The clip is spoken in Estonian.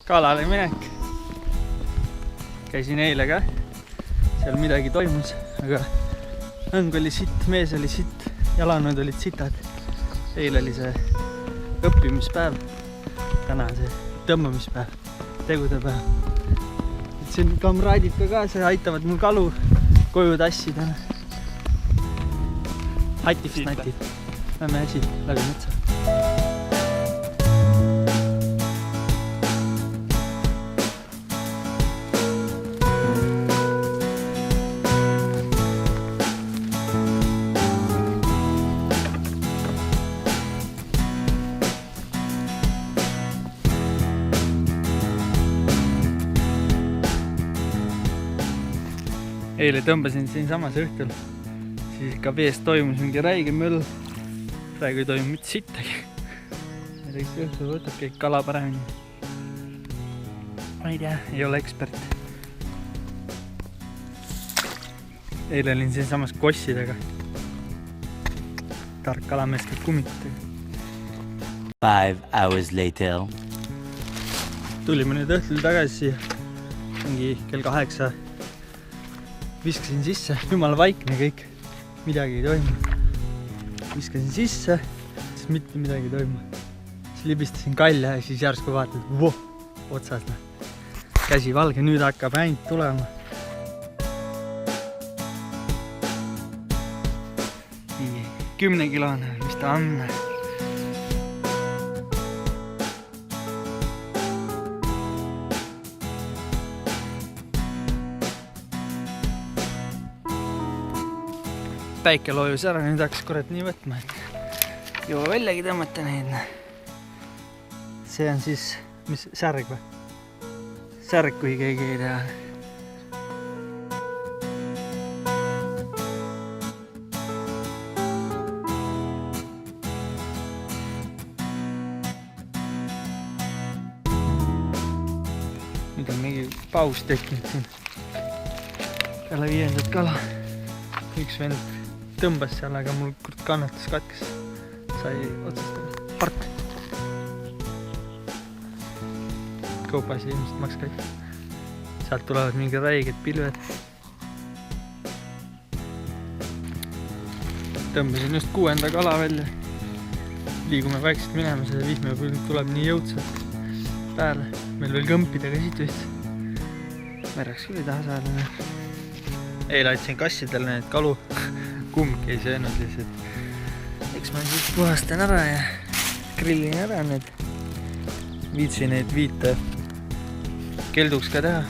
kalale minek. Käisin eile ka, seal midagi toimus, aga õng oli sitt, mees oli sitt, jalanõud olid sitad. Eile oli see õppimispäev, täna see tõmbamispäev, tegudepäev. Siin kamraadid ka kaasa ja aitavad mul kalu koju tassida. Hatifist natid, lähme äsi läbi metsa. Eile tõmbasin siin samas õhtul, siis ikka veest toimus mingi räige möll. Praegu ei toimu mitte sittagi. Näiteks õhtul võtab kõik kala paremini. Ma ei tea, ei ole ekspert. Eile olin siin samas kossidega. Tark kalamees käib kummitutega. 5 hours later. Tulime nüüd õhtul tagasi siia. Mingi kell 8. Viskasin sisse, jumala vaikne kõik, midagi ei toimu. Viskasin sisse, siis mitte midagi ei toimu. Siis libistasin kalja ja siis järsku vaatad, voh, otsas. Käsi valge, nüüd hakkab ainult tulema. 10 kilone, mis ta on? Päike loojus ära, nüüd hakkas kurat nii võtma, et juba väljagi tõmmata neid. See on siis, mis, särg või? Särg, kui keegi ei tea. Nüüd on mingi paus tekkinud siin. Peale 5. kala. Üks vend tõmbas seal, aga mul kannatus katkes. Sai otsestada. Park. Kaupasi ilmselt maks kõik. Sealt tulevad mingi räiged pilved. Tõmbasin just 6. kala välja. Liigume vaikselt minema, see vihmepülg tuleb nii jõudsalt pääle. Meil veel kõmpidega siit vist. Mereks küll ei taha saada. Eile aitsin kassidele need kalu. Kumbki ei söönud lihtsalt. Eks ma siis puhastan ära ja grillin ära need. Viitsin neid viite kelduks ka teha.